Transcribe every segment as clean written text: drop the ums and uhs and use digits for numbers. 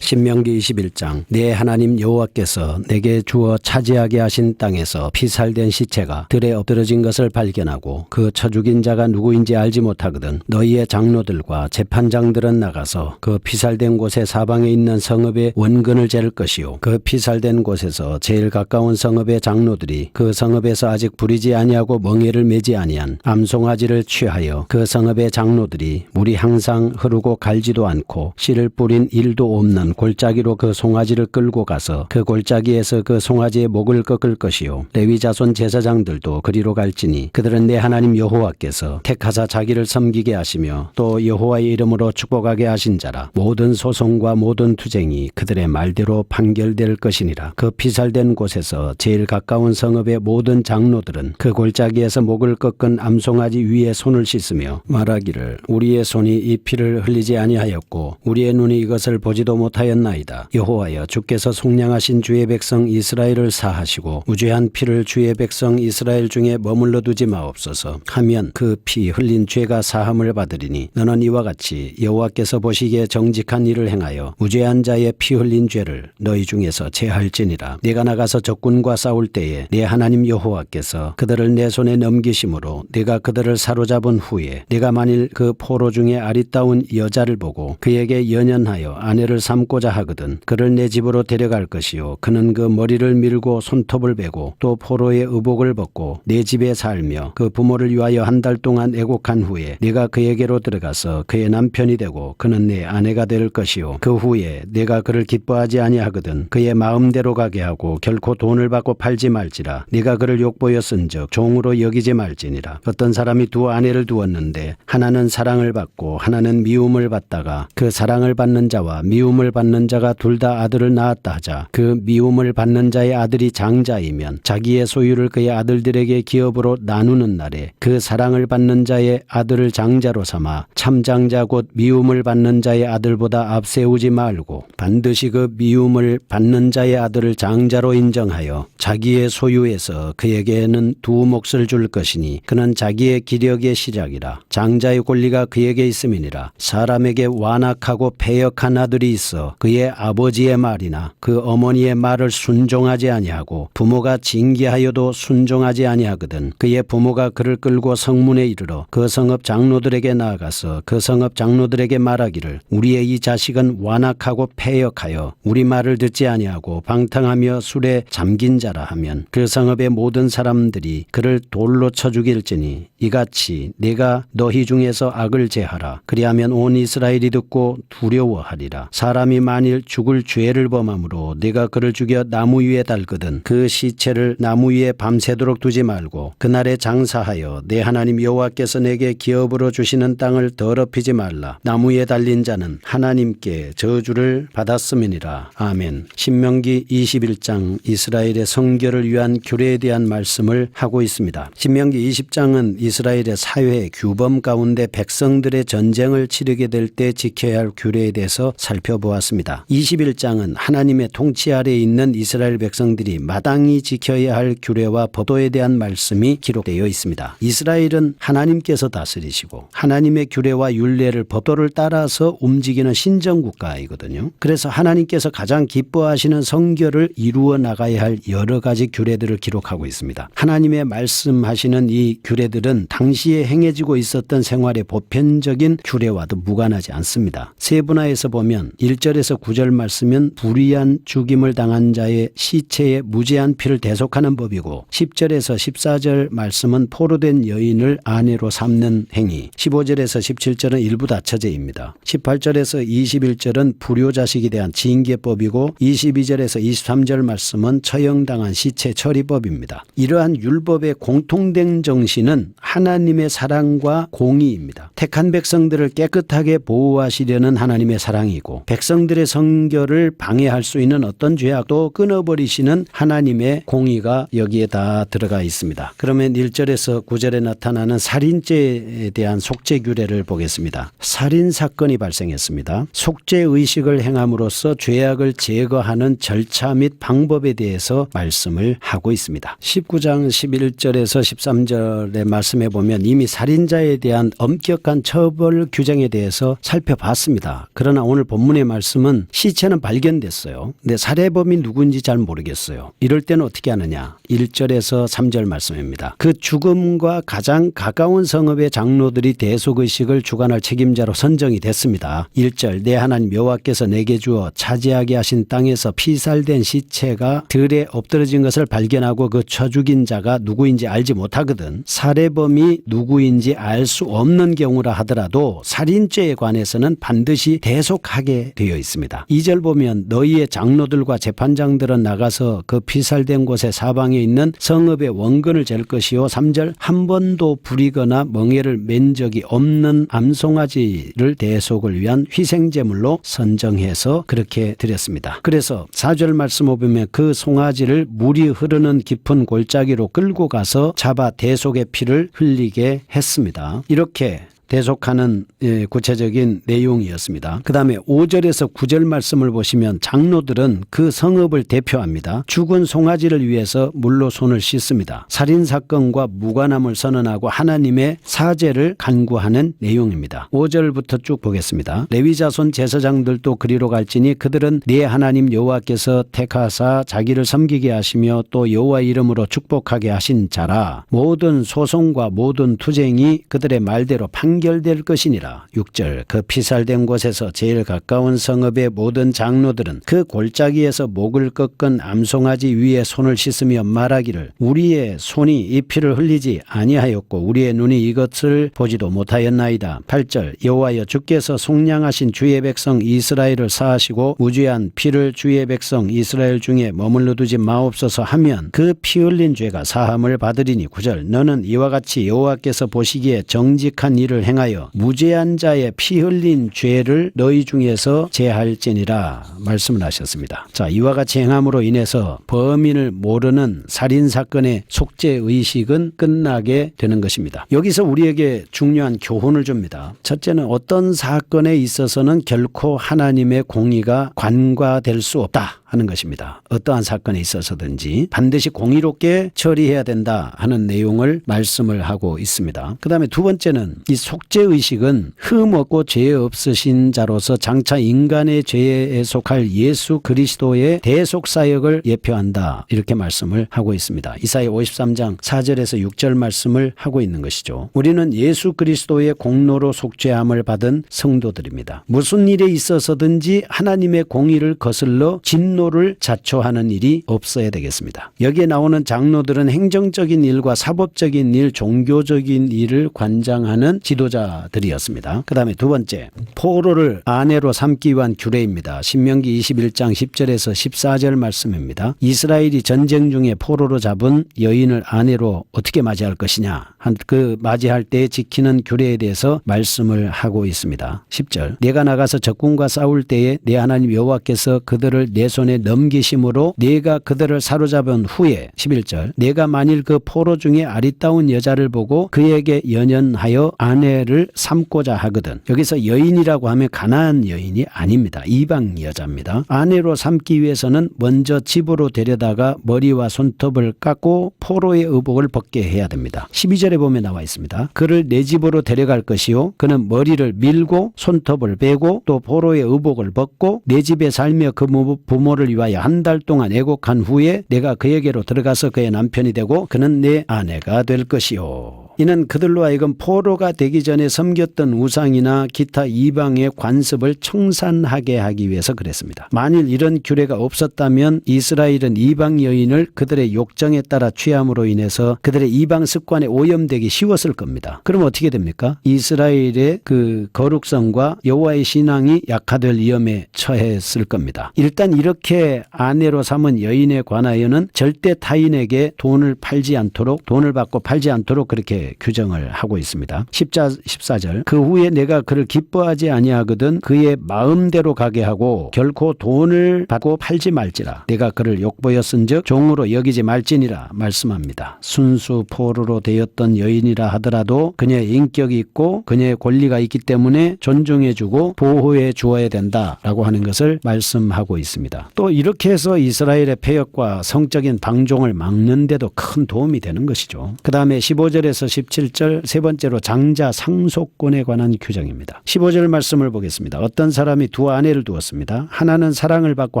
신명기 21장 내 하나님 여호와께서 내게 주어 차지하게 하신 땅에서 피살된 시체가 들에 엎드러진 것을 발견하고 그 쳐 죽인 자가 누구인지 알지 못하거든 너희의 장로들과 재판장들은 나가서 그 피살된 곳의 사방에 있는 성읍의 원근을 재를 것이요 그 피살된 곳에서 제일 가까운 성읍의 장로들이 그 성읍에서 아직 부리지 아니하고 멍에를 매지 아니한 암송아지를 취하여 그 성읍의 장로들이 물이 항상 흐르고 갈지도 않고 씨를 뿌린 일도 없는 골짜기로 그 송아지를 끌고 가서 그 골짜기에서 그 송아지의 목을 꺾을 것이요 레위 자손 제사장들도 그리로 갈지니 그들은 내 하나님 여호와께서 택하사 자기를 섬기게 하시며 또 여호와의 이름으로 축복하게 하신 자라 모든 소송과 모든 투쟁이 그들의 말대로 판결될 것이니라. 그 피살된 곳에서 제일 가까운 성읍의 모든 장로들은 그 골짜기에서 목을 꺾은 암송아지 위에 손을 씻으며 말하기를 우리의 손이 이 피를 흘리지 아니하였고 우리의 눈이 이것을 보지도 못하였나이다. 여호와여 주께서 속량하신 주의 백성 이스라엘을 사하시고 무죄한 피를 주의 백성 이스라엘 중에 머물러 두지 마옵소서 하면 그 피 흘린 죄가 사함을 받으리니 너는 이와 같이 여호와께서 보시기에 정직한 일을 행하여 무죄한 자의 피 흘린 죄를 너희 중에서 제할지니라. 내가 나가서 적군과 싸울 때에 내 하나님 여호와께서 그들을 내 손에 넘기심으로 내가 그들을 사로잡은 후에 내가 만일 그 포로 중에 아리따운 여자를 보고 그에게 연연하여 아내를 삼고자 하거든 그를 내 집으로 데려갈 것이요 그는 그 머리를 밀고 손톱을 베고 또 포로의 의복을 벗고 내 집에 살며 그 부모를 위하여 한 달 동안 애곡한 후에 내가 그에게로 들어가서 그의 남편이 되고 그는 내 아내가 될 것이요 그 후에 내가 그를 기뻐하지 아니하거든 그의 마음대로 가게 하고 결코 돈을 받고 팔지 말지라. 내가 그를 욕보였은즉 종으로 여기지 말지니라. 어떤 사람이 두 아내를 두었는데 하나는 사랑을 받고 하나는 미움을 받다가 그 사랑을 받는 자와 미움을 받는 자가 둘 다 아들을 낳았다 하자 그 미움을 받는 자의 아들이 장자이면 자기의 소유를 그의 아들들에게 기업으로 나누는 날에 그 사랑을 받는 자의 아들을 장자로 삼아 참장자 곧 미움을 받는 자의 아들보다 앞세우지 말고 반드시 그 미움을 받는 자의 아들을 장자로 인정하여 자기의 소유에서 그에게는 두 몫을 줄 것이니 그는 자기의 기력의 시작이라. 장자의 권리가 그에게 있음이니라. 사람에게 완악하고 패역한 아들이 있어 그의 아버지의 말이나 그 어머니의 말을 순종하지 아니하고 부모가 징계하여도 순종하지 아니하거든 그의 부모가 그를 끌고 성문에 이르러 그 성읍 장로들에게 나아가서 그 성읍 장로들에게 말하기를 우리의 이 자식은 완악하고 패역하여 우리 말을 듣지 아니하고 방탕하며 술에 잠긴 자라 하면 그 성읍의 모든 사람들이 그를 돌로 쳐 죽일지니 이같이 내가 너희 중에서 악을 제하라. 그리하면 온 이스라엘이 듣고 두려워하리라. 사람이 만일 죽을 죄를 범함으로 네가 그를 죽여 나무 위에 달거든 그 시체를 나무 위에 밤새도록 두지 말고 그날에 장사하여 내 하나님 여호와께서 내게 기업으로 주시는 땅을 더럽히지 말라. 나무 위에 달린 자는 하나님께 저주를 받았음이니라. 아멘. 신명기 21장 이스라엘의 성결을 위한 규례에 대한 말씀을 하고 있습니다. 신명기 20장은 이스라엘의 사회 규범 가운데 백성들의 전쟁을 치르게 될 때 지켜야 할 규례에 대해서 살펴보았습니다. 21장은 하나님의 통치 아래에 있는 이스라엘 백성들이 마땅히 지켜야 할 규례와 법도에 대한 말씀이 기록되어 있습니다. 이스라엘은 하나님께서 다스리시고 하나님의 규례와 율례를 법도를 따라서 움직이는 신정국가이거든요. 그래서 하나님께서 가장 기뻐하시는 성결을 이루어 나가야 할 여러 가지 규례들을 기록하고 있습니다. 하나님의 말씀하시는 이 규례들은 당시에 행해지고 있었던 생활의 보편적인 규례와도 무관하지 않습니다. 세분화해서 보면 1절에서 9절 말씀은 불의한 죽임을 당한 자의 시체에 무죄한 피를 대속하는 법이고 10절에서 14절 말씀은 포로된 여인을 아내로 삼는 행위 15절에서 17절은 일부 다처제입니다. 18절에서 21절은 불효자식에 대한 징계법이고 22절에서 23절 말씀은 처형당한 시체 처리법입니다. 이러한 율법의 공통된 정신은 하나님의 사랑과 공의입니다. 택한 백성들을 깨끗하게 보호하시려는 하나님의 사랑이고 백성들의 성결을 방해할 수 있는 어떤 죄악도 끊어버리시는 하나님의 공의가 여기에 다 들어가 있습니다. 그러면 1절에서 9절에 나타나는 살인죄에 대한 속죄 규례를 보겠습니다. 살인사건이 발생했습니다. 속죄의식을 행함으로써 죄악을 제거하는 절차 및 방법에 대해서 말씀을 하고 있습니다. 19장 11절에서 13절의 말씀에 보면 이미 살인자에 대한 엄격한 처벌 규정에 대해서 살펴봤습니다. 그러나 오늘 본문의 말씀 말씀은 시체는 발견됐어요. 근데 살해범이 누군지 잘 모르겠어요. 이럴 때는 어떻게 하느냐. 1절에서 3절 말씀입니다. 그 죽음과 가장 가까운 성읍의 장로들이 대속의식을 주관할 책임자로 선정이 됐습니다. 1절 내 하나님 여호와께서 내게 주어 차지하게 하신 땅에서 피살된 시체가 들에 엎드러진 것을 발견하고 그 쳐 죽인 자가 누구인지 알지 못하거든. 살해범이 누구인지 알 수 없는 경우라 하더라도 살인죄에 관해서는 반드시 대속하게 되어 있습니다. 2절 보면 너희의 장로들과 재판장들은 나가서 그 피살된 곳의 사방에 있는 성읍의 원근을 잴 것이요. 3절 한 번도 부리거나 멍에를 맨 적이 없는 암송아지를 대속을 위한 희생제물로 선정해서 그렇게 드렸습니다. 그래서 4절 말씀을 보면 그 송아지를 물이 흐르는 깊은 골짜기로 끌고 가서 잡아 대속의 피를 흘리게 했습니다. 이렇게 대속하는 구체적인 내용이었습니다. 그 다음에 5절에서 9절 말씀을 보시면 장로들은 그 성읍을 대표합니다. 죽은 송아지를 위해서 물로 손을 씻습니다. 살인사건과 무관함을 선언하고 하나님의 사죄를 간구하는 내용입니다. 5절부터 쭉 보겠습니다. 레위자손 제사장들도 그리로 갈지니 그들은 네 하나님 여호와께서 택하사 자기를 섬기게 하시며 또 여호와 이름으로 축복하게 하신 자라. 모든 소송과 모든 투쟁이 그들의 말대로 판결될 것이니라. 6절 그 피살된 곳에서 제일 가까운 성읍의 모든 장로들은 그 골짜기에서 목을 꺾은 암송아지 위에 손을 씻으며 말하기를 우리의 손이 이 피를 흘리지 아니하였고 우리의 눈이 이것을 보지도 못하였나이다. 8절 여호와여 주께서 속량하신 주의 백성 이스라엘을 사하시고 무죄한 피를 주의 백성 이스라엘 중에 머물러 두지 마옵소서 하면 그 피 흘린 죄가 사함을 받으리니. 9절 너는 이와 같이 여호와께서 보시기에 정직한 일을 행하여 무죄한 자의 피 흘린 죄를 너희 중에서 제할지니라 말씀을 하셨습니다. 자, 이와 같이 행함으로 인해서 범인을 모르는 살인사건의 속죄의식은 끝나게 되는 것입니다. 여기서 우리에게 중요한 교훈을 줍니다. 첫째는 어떤 사건에 있어서는 결코 하나님의 공의가 관과될 수 없다 하는 것입니다. 어떠한 사건에 있어서든지 반드시 공의롭게 처리해야 된다 하는 내용을 말씀을 하고 있습니다. 그 다음에 두 번째는 이 속죄의식은 흠 없고 죄 없으신 자로서 장차 인간의 죄에 속할 예수 그리스도의 대속사역을 예표한다 이렇게 말씀을 하고 있습니다. 이사야 53장 4절에서 6절 말씀을 하고 있는 것이죠. 우리는 예수 그리스도의 공로로 속죄함을 받은 성도들입니다. 무슨 일에 있어서든지 하나님의 공의를 거슬러 진노를 자초하는 일이 없어야 되겠습니다. 여기에 나오는 장로들은 행정적인 일과 사법적인 일, 종교적인 일을 관장하는 지도자들이었습니다. 그 다음에 두 번째, 포로를 아내로 삼기 위한 규례입니다. 신명기 21장 10절에서 14절 말씀입니다. 이스라엘이 전쟁 중에 포로로 잡은 여인을 아내로 어떻게 맞이할 것이냐, 그 맞이할 때 지키는 규례에 대해서 말씀을 하고 있습니다. 10절, 내가 나가서 적군과 싸울 때에 내 하나님 여호와께서 그들을 내 손에 넘기심으로 내가 그들을 사로잡은 후에 11절, 내가 만일 그 포로 중에 아리따운 여자를 보고 그에게 연연하여 아내를 삼고자 하거든. 여기서 여인이라고 하면 가나안 여인이 아닙니다. 이방 여자입니다. 아내로 삼기 위해서는 먼저 집으로 데려다가 머리와 손톱을 깎고 포로의 의복을 벗게 해야 됩니다. 12절에 보면 나와 있습니다. 그를 내 집으로 데려갈 것이요 그는 머리를 밀고 손톱을 베고 또 포로의 의복을 벗고 내 집에 살며 그 부모를 위하여 한 달 동안 애곡한 후에 내가 그에게로 들어가서 그의 남편이 되고 그는 내 아내가 될 것이요. 이는 그들로 하여금 포로가 되기 전에 섬겼던 우상이나 기타 이방의 관습을 청산하게 하기 위해서 그랬습니다. 만일 이런 규례가 없었다면 이스라엘은 이방 여인을 그들의 욕정에 따라 취함으로 인해서 그들의 이방 습관에 오염되기 쉬웠을 겁니다. 그럼 어떻게 됩니까? 이스라엘의 그 거룩성과 여호와의 신앙이 약화될 위험에 처했을 겁니다. 일단 이렇게 아내로 삼은 여인에 관하여는 절대 타인에게 돈을 받고 팔지 않도록 그렇게 규정을 하고 있습니다. 14절, 그 후에 내가 그를 기뻐하지 아니하거든 그의 마음대로 가게 하고 결코 돈을 받고 팔지 말지라. 내가 그를 욕보였은즉 종으로 여기지 말지니라 말씀합니다. 순수 포로로 되었던 여인이라 하더라도 그녀의 인격이 있고 그녀의 권리가 있기 때문에 존중해주고 보호해 주어야 된다라고 하는 것을 말씀하고 있습니다. 또 이렇게 해서 이스라엘의 폐역과 성적인 방종을 막는 데도 큰 도움이 되는 것이죠. 그 다음에 15절에서 17절 세 번째로 장자 상속권에 관한 규정입니다. 15절 말씀을 보겠습니다. 어떤 사람이 두 아내를 두었습니다. 하나는 사랑을 받고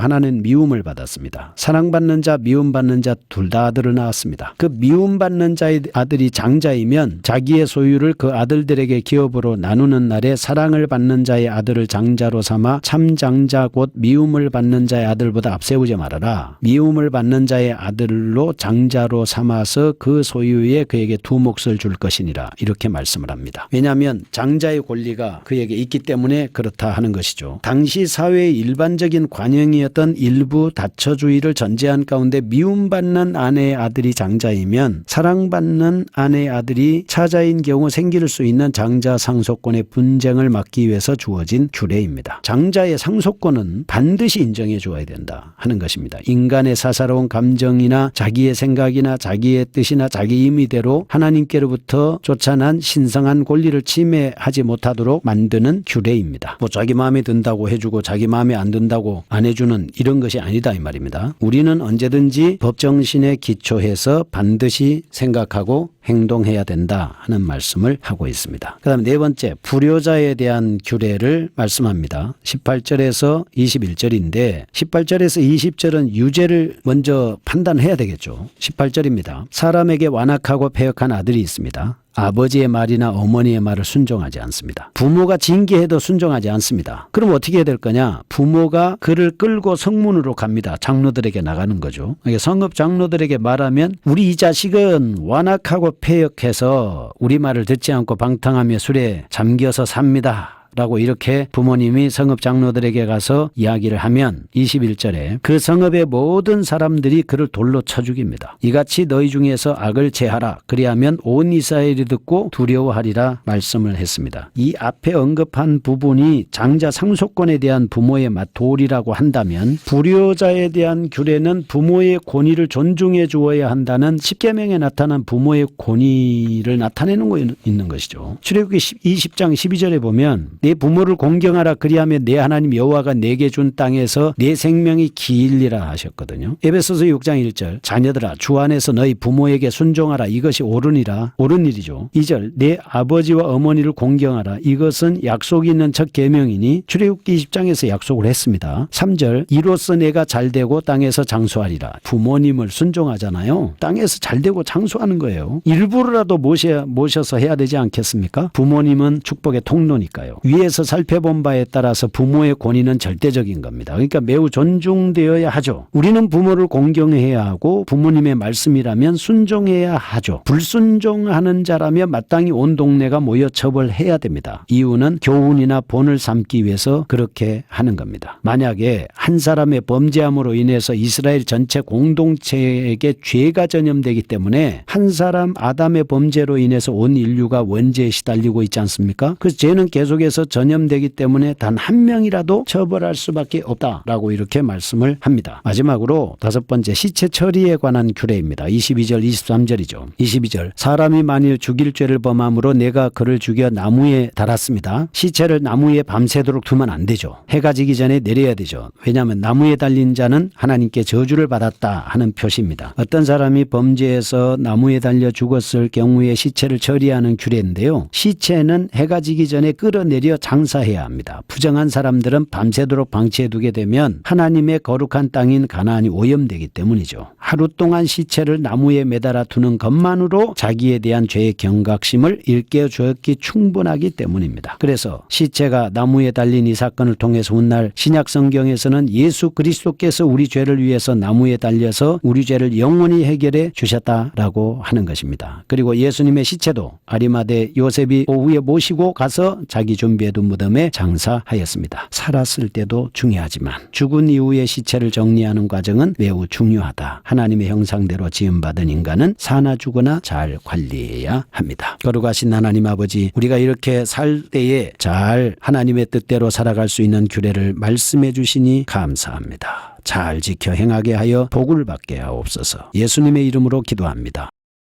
하나는 미움을 받았습니다. 사랑받는 자, 미움받는 자 둘 다 아들을 낳았습니다. 그 미움받는 자의 아들이 장자이면 자기의 소유를 그 아들들에게 기업으로 나누는 날에 사랑을 받는 자의 아들을 장자로 삼아 참장자 곧 미움을 받는 자의 아들보다 앞세우지 말아라. 미움을 받는 자의 아들로 장자로 삼아서 그 소유에 그에게 두 몫을 줄 것이니라. 이렇게 말씀을 합니다. 왜냐하면 장자의 권리가 그에게 있기 때문에 그렇다 하는 것이죠. 당시 사회의 일반적인 관행이었던 일부 다처주의를 전제한 가운데 미움받는 아내의 아들이 장자이면 사랑받는 아내의 아들이 차자인 경우 생길 수 있는 장자 상속권의 분쟁을 막기 위해서 주어진 규례입니다. 장자의 상속권은 반드시 인정해 주어야 된다 하는 것입니다. 인간의 사사로운 감정이나 자기의 생각이나 자기의 뜻이나 자기 임의대로 하나님께로부터 쫓아난 신성한 권리를 침해하지 못하도록 만드는 규례입니다. 뭐 자기 마음에 든다고 해주고 자기 마음에 안 든다고 안 해주는 이런 것이 아니다 이 말입니다. 우리는 언제든지 법정신에 기초해서 반드시 생각하고 행동해야 된다 하는 말씀을 하고 있습니다. 그 다음에 네 번째, 불효자에 대한 규례를 말씀합니다. 18절에서 21절인데 18절에서 20절은 유죄를 먼저 판단해야 되겠죠. 18절입니다. 사람에게 완악하고 패역한 아들이 있습니다. 아버지의 말이나 어머니의 말을 순종하지 않습니다. 부모가 징계해도 순종하지 않습니다. 그럼 어떻게 해야 될 거냐? 부모가 그를 끌고 성문으로 갑니다. 장로들에게 나가는 거죠. 성읍 장로들에게 말하면 우리 이 자식은 완악하고 패역해서 우리 말을 듣지 않고 방탕하며 술에 잠겨서 삽니다. 라고 이렇게 부모님이 성읍 장로들에게 가서 이야기를 하면 21절에 그 성읍의 모든 사람들이 그를 돌로 쳐 죽입니다. 이같이 너희 중에서 악을 제하라. 그리하면 온 이스라엘이 듣고 두려워하리라 말씀을 했습니다. 이 앞에 언급한 부분이 장자 상속권에 대한 부모의 도리라고 한다면 불효자에 대한 규례는 부모의 권위를 존중해 주어야 한다는 십계명에 나타난 부모의 권위를 나타내는 거 있는 것이죠. 출애굽기 20장 12절에 보면 내 부모를 공경하라. 그리하면 내 하나님 여호와가 내게 준 땅에서 내 생명이 길리라 하셨거든요. 에베소서 6장 1절 자녀들아 주 안에서 너희 부모에게 순종하라. 이것이 옳으니라. 옳은 일이죠. 2절 내 아버지와 어머니를 공경하라. 이것은 약속이 있는 첫 계명이니 출애굽기 20장에서 약속을 했습니다. 3절 이로써 내가 잘되고 땅에서 장수하리라. 부모님을 순종하잖아요. 땅에서 잘되고 장수하는 거예요. 일부러라도 모셔서 해야 되지 않겠습니까? 부모님은 축복의 통로니까요. 위에서 살펴본 바에 따라서 부모의 권위는 절대적인 겁니다. 그러니까 매우 존중되어야 하죠. 우리는 부모를 공경해야 하고 부모님의 말씀이라면 순종해야 하죠. 불순종하는 자라면 마땅히 온 동네가 모여 처벌해야 됩니다. 이유는 교훈이나 본을 삼기 위해서 그렇게 하는 겁니다. 만약에 한 사람의 범죄함으로 인해서 이스라엘 전체 공동체에게 죄가 전염되기 때문에 한 사람 아담의 범죄로 인해서 온 인류가 원죄에 시달리고 있지 않습니까? 그 죄는 계속해서 전염되기 때문에 단 한 명이라도 처벌할 수밖에 없다라고 이렇게 말씀을 합니다. 마지막으로 다섯 번째 시체 처리에 관한 규례입니다. 22절 23절이죠. 22절 사람이 만일 죽일 죄를 범함으로 내가 그를 죽여 나무에 달았습니다. 시체를 나무에 밤새도록 두면 안 되죠. 해가 지기 전에 내려야 되죠. 왜냐하면 나무에 달린 자는 하나님께 저주를 받았다 하는 표시입니다. 어떤 사람이 범죄해서 나무에 달려 죽었을 경우에 시체를 처리하는 규례인데요. 시체는 해가 지기 전에 끌어내려 장사해야 합니다. 부정한 사람들은 밤새도록 방치해두게 되면 하나님의 거룩한 땅인 가나안이 오염되기 때문이죠. 하루 동안 시체를 나무에 매달아 두는 것만으로 자기에 대한 죄의 경각심을 일깨워 주었기 충분하기 때문입니다. 그래서 시체가 나무에 달린 이 사건을 통해서 훗날 신약 성경에서는 예수 그리스도께서 우리 죄를 위해서 나무에 달려서 우리 죄를 영원히 해결해 주셨다라고 하는 것입니다. 그리고 예수님의 시체도 아리마대 요셉이 오후에 모시고 가서 자기 준비해둔 무덤에 장사하였습니다. 살았을 때도 중요하지만 죽은 이후의 시체를 정리하는 과정은 매우 중요하다. 하나님의 형상대로 지음받은 인간은 사나 죽으나 잘 관리해야 합니다. 거룩하신 하나님 아버지, 우리가 이렇게 살 때에 잘 하나님의 뜻대로 살아갈 수 있는 규례를 말씀해 주시니 감사합니다. 잘 지켜 행하게 하여 복을 받게 하옵소서. 예수님의 이름으로 기도합니다.